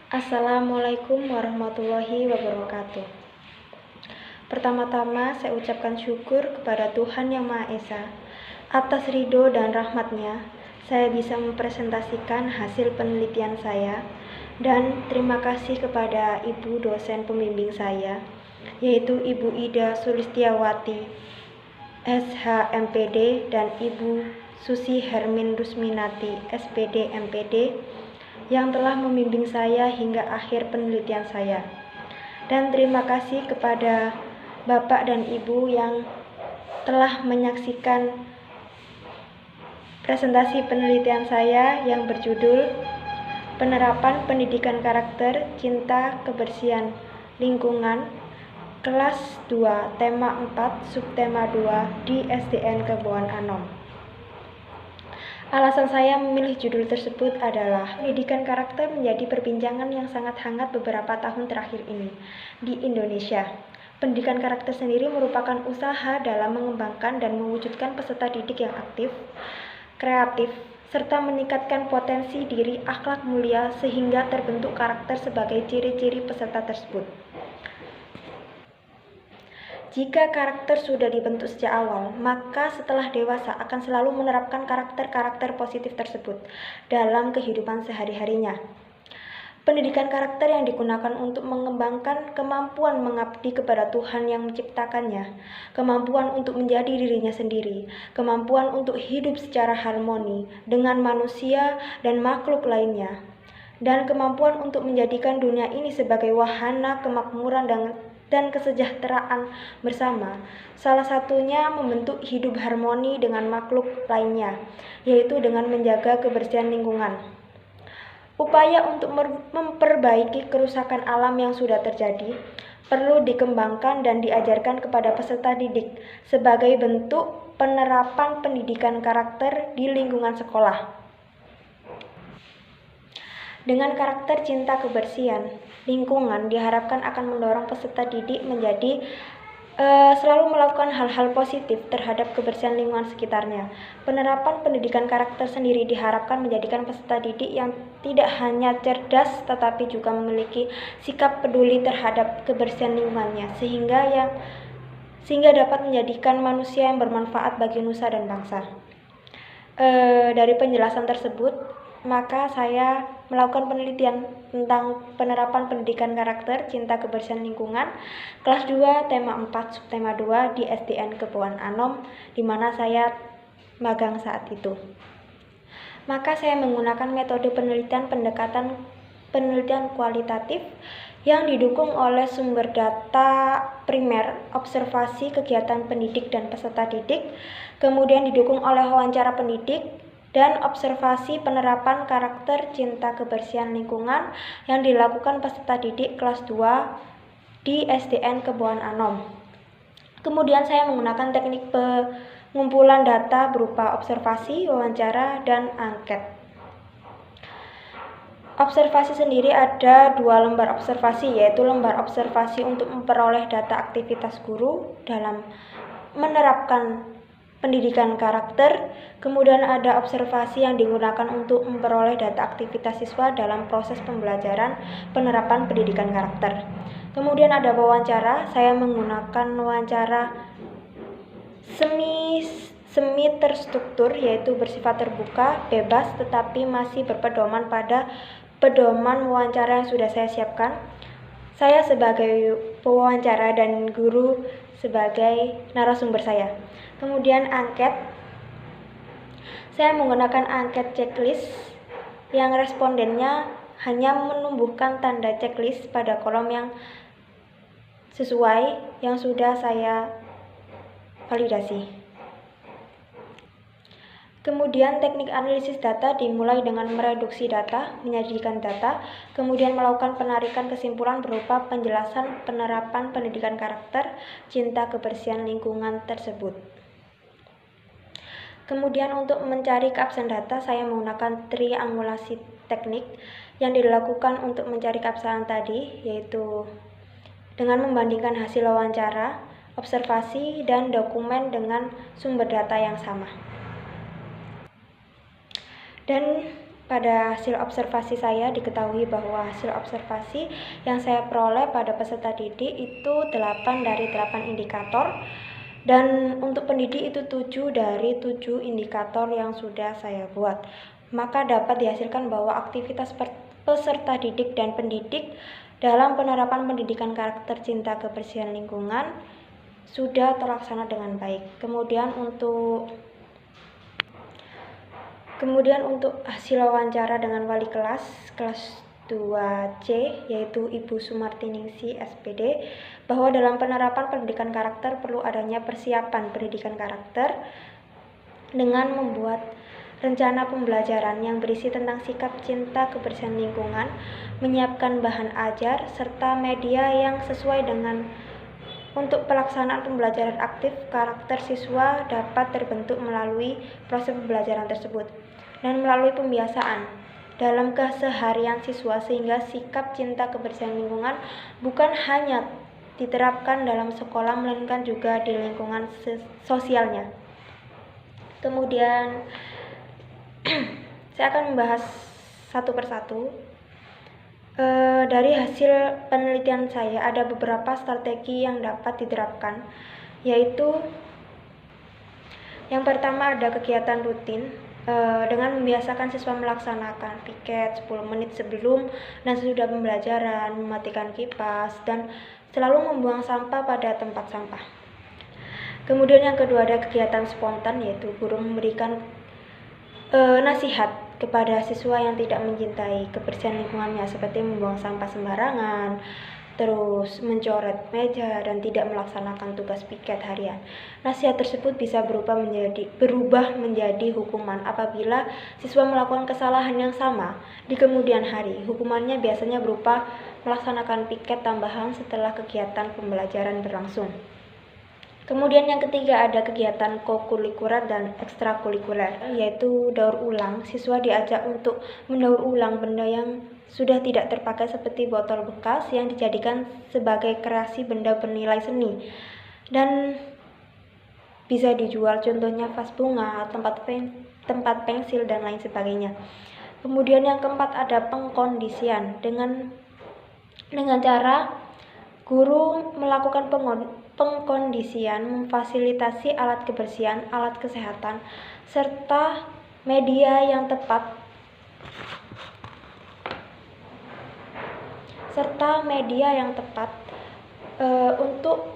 Assalamualaikum warahmatullahi wabarakatuh. Pertama-tama saya ucapkan syukur kepada Tuhan Yang Maha Esa. Atas ridho dan rahmatnya, saya bisa mempresentasikan hasil penelitian saya, dan terima kasih kepada Ibu dosen pembimbing saya, yaitu Ibu Ida Sulistiawati, SH.MPD, dan Ibu Susi Hermin Rusminati, SPD MPD, yang telah membimbing saya hingga akhir penelitian saya. Dan terima kasih kepada Bapak dan Ibu yang telah menyaksikan presentasi penelitian saya yang berjudul Penerapan Pendidikan Karakter Cinta Kebersihan Lingkungan Kelas 2 Tema 4 Subtema 2 di SDN Kebon Anom. Alasan saya memilih judul tersebut adalah pendidikan karakter menjadi perbincangan yang sangat hangat beberapa tahun terakhir ini di Indonesia. Pendidikan karakter sendiri merupakan usaha dalam mengembangkan dan mewujudkan peserta didik yang aktif, kreatif, serta meningkatkan potensi diri akhlak mulia sehingga terbentuk karakter sebagai ciri-ciri peserta tersebut. Jika karakter sudah dibentuk sejak awal, maka setelah dewasa akan selalu menerapkan karakter-karakter positif tersebut dalam kehidupan sehari-harinya. Pendidikan karakter yang digunakan untuk mengembangkan kemampuan mengabdi kepada Tuhan yang menciptakannya, kemampuan untuk menjadi dirinya sendiri, kemampuan untuk hidup secara harmoni dengan manusia dan makhluk lainnya, dan kemampuan untuk menjadikan dunia ini sebagai wahana kemakmuran dan kesejahteraan bersama. Salah satunya membentuk hidup harmoni dengan makhluk lainnya, yaitu dengan menjaga kebersihan lingkungan. Upaya untuk memperbaiki kerusakan alam yang sudah terjadi perlu dikembangkan dan diajarkan kepada peserta didik sebagai bentuk penerapan pendidikan karakter di lingkungan sekolah. Dengan karakter cinta kebersihan lingkungan diharapkan akan mendorong peserta didik menjadi selalu melakukan hal-hal positif terhadap kebersihan lingkungan sekitarnya. Penerapan pendidikan karakter sendiri diharapkan menjadikan peserta didik yang tidak hanya cerdas tetapi juga memiliki sikap peduli terhadap kebersihan lingkungannya sehingga dapat menjadikan manusia yang bermanfaat bagi nusa dan bangsa. Dari penjelasan tersebut, maka saya melakukan penelitian tentang penerapan pendidikan karakter cinta kebersihan lingkungan kelas 2 tema 4 subtema 2 di SDN Kebon Anom, di mana saya magang saat itu. Maka saya menggunakan metode pendekatan penelitian kualitatif yang didukung oleh sumber data primer, observasi kegiatan pendidik dan peserta didik, kemudian didukung oleh wawancara pendidik, dan observasi penerapan karakter cinta kebersihan lingkungan yang dilakukan peserta didik kelas 2 di SDN Kebon Anom. Kemudian saya menggunakan teknik pengumpulan data berupa observasi, wawancara, dan angket. Observasi sendiri ada 2 lembar observasi, yaitu lembar observasi untuk memperoleh data aktivitas guru dalam menerapkan pendidikan karakter, kemudian ada observasi yang digunakan untuk memperoleh data aktivitas siswa dalam proses pembelajaran penerapan pendidikan karakter. Kemudian ada wawancara, saya menggunakan wawancara semi terstruktur, yaitu bersifat terbuka, bebas, tetapi masih berpedoman pada pedoman wawancara yang sudah saya siapkan. Saya sebagai pewawancara dan guru sebagai narasumber saya. Kemudian angket, saya menggunakan angket checklist yang respondennya hanya menumbuhkan tanda checklist pada kolom yang sesuai yang sudah saya validasi. Kemudian teknik analisis data dimulai dengan mereduksi data, menyajikan data, kemudian melakukan penarikan kesimpulan berupa penjelasan penerapan pendidikan karakter cinta kebersihan lingkungan tersebut. Kemudian untuk mencari keabsahan data, saya menggunakan triangulasi teknik yang dilakukan untuk mencari keabsahan tadi, yaitu dengan membandingkan hasil wawancara, observasi, dan dokumen dengan sumber data yang sama. Dan pada hasil observasi saya diketahui bahwa hasil observasi yang saya peroleh pada peserta didik itu 8 dari 8 indikator, dan untuk pendidik itu 7 dari 7 indikator yang sudah saya buat. Maka dapat dihasilkan bahwa aktivitas peserta didik dan pendidik dalam penerapan pendidikan karakter cinta kebersihan lingkungan sudah terlaksana dengan baik. Kemudian untuk hasil wawancara dengan wali kelas 2C, yaitu Ibu Sumartiningsi SPD, bahwa dalam penerapan pendidikan karakter perlu adanya persiapan pendidikan karakter dengan membuat rencana pembelajaran yang berisi tentang sikap cinta kebersihan lingkungan, menyiapkan bahan ajar, serta media yang sesuai dengan untuk pelaksanaan pembelajaran aktif. Karakter siswa dapat terbentuk melalui proses pembelajaran tersebut dan melalui pembiasaan dalam keseharian siswa, sehingga sikap cinta kebersihan lingkungan bukan hanya diterapkan dalam sekolah melainkan juga di lingkungan sosialnya. Kemudian saya akan membahas satu persatu. Dari hasil penelitian saya ada beberapa strategi yang dapat diterapkan, yaitu yang pertama ada kegiatan rutin dengan membiasakan siswa melaksanakan piket 10 menit sebelum dan sesudah pembelajaran, mematikan kipas, dan selalu membuang sampah pada tempat sampah. Kemudian yang kedua ada kegiatan spontan, yaitu guru memberikan nasihat kepada siswa yang tidak mencintai kebersihan lingkungannya, seperti membuang sampah sembarangan, terus mencoret meja, dan tidak melaksanakan tugas piket harian. Nasihat tersebut bisa berubah menjadi hukuman apabila siswa melakukan kesalahan yang sama di kemudian hari. Hukumannya biasanya berupa melaksanakan piket tambahan setelah kegiatan pembelajaran berlangsung. Kemudian yang ketiga ada kegiatan kokurikuler dan ekstrakurikuler, yaitu daur ulang. Siswa diajak untuk mendaur ulang benda yang sudah tidak terpakai seperti botol bekas yang dijadikan sebagai kreasi benda bernilai seni dan bisa dijual, contohnya vas bunga, tempat pensil, dan lain sebagainya. Kemudian yang keempat ada pengkondisian. Dengan cara guru melakukan pengkondisian, memfasilitasi alat kebersihan, alat kesehatan, serta media yang tepat untuk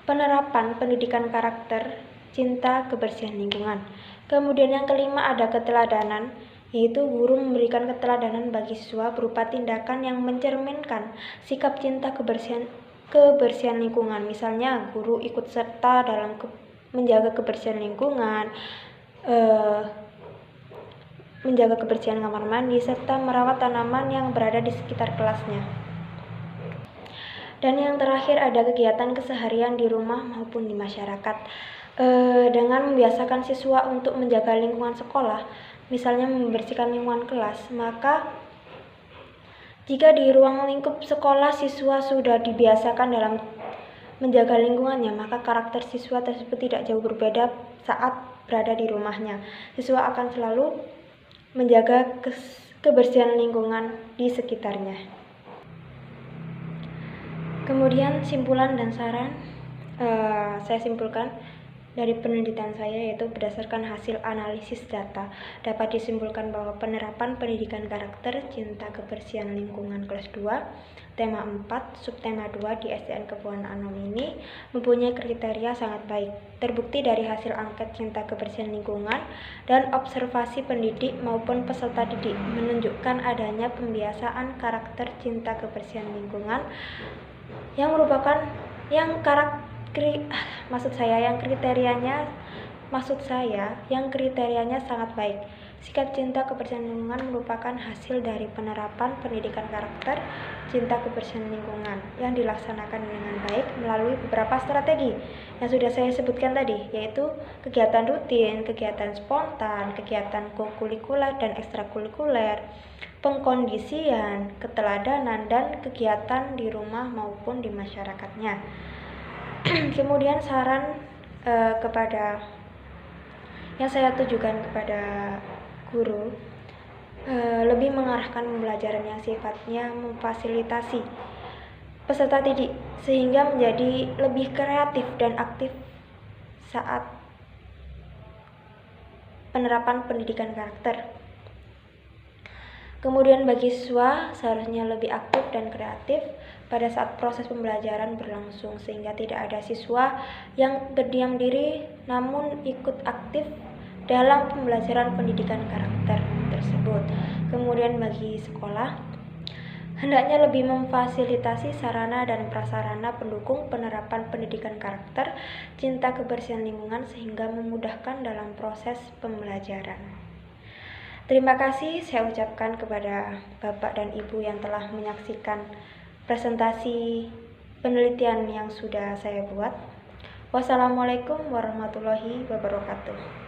penerapan pendidikan karakter cinta kebersihan lingkungan. Kemudian yang kelima ada keteladanan, yaitu guru memberikan keteladanan bagi siswa berupa tindakan yang mencerminkan sikap cinta kebersihan lingkungan. Misalnya guru ikut serta dalam menjaga kebersihan lingkungan, menjaga kebersihan kamar mandi, serta merawat tanaman yang berada di sekitar kelasnya. Dan yang terakhir ada kegiatan keseharian di rumah maupun di masyarakat. Dengan membiasakan siswa untuk menjaga lingkungan sekolah, misalnya membersihkan lingkungan kelas, maka jika di ruang lingkup sekolah siswa sudah dibiasakan dalam menjaga lingkungannya, maka karakter siswa tersebut tidak jauh berbeda saat berada di rumahnya. Siswa akan selalu menjaga kebersihan lingkungan di sekitarnya. Kemudian simpulan dan saran, saya simpulkan dari penelitian saya, yaitu berdasarkan hasil analisis data dapat disimpulkan bahwa penerapan pendidikan karakter cinta kebersihan lingkungan kelas 2 tema 4 subtema 2 di SDN Kepulauan Anom ini mempunyai kriteria sangat baik. Terbukti dari hasil angket cinta kebersihan lingkungan dan observasi pendidik maupun peserta didik menunjukkan adanya pembiasaan karakter cinta kebersihan lingkungan yang merupakan yang kriterianya sangat baik. Sikap cinta kebersihan lingkungan merupakan hasil dari penerapan pendidikan karakter cinta kebersihan lingkungan yang dilaksanakan dengan baik melalui beberapa strategi yang sudah saya sebutkan tadi, yaitu kegiatan rutin, kegiatan spontan, kegiatan kokurikuler dan ekstrakurikuler, pengkondisian, keteladanan, dan kegiatan di rumah maupun di masyarakatnya. Kemudian saran yang saya tujukan kepada guru lebih mengarahkan pembelajaran yang sifatnya memfasilitasi peserta didik sehingga menjadi lebih kreatif dan aktif saat penerapan pendidikan karakter. Kemudian bagi siswa seharusnya lebih aktif dan kreatif pada saat proses pembelajaran berlangsung sehingga tidak ada siswa yang berdiam diri namun ikut aktif dalam pembelajaran pendidikan karakter tersebut. Kemudian bagi sekolah hendaknya lebih memfasilitasi sarana dan prasarana pendukung penerapan pendidikan karakter, cinta kebersihan lingkungan sehingga memudahkan dalam proses pembelajaran. Terima kasih saya ucapkan kepada Bapak dan Ibu yang telah menyaksikan presentasi penelitian yang sudah saya buat. Wassalamualaikum warahmatullahi wabarakatuh.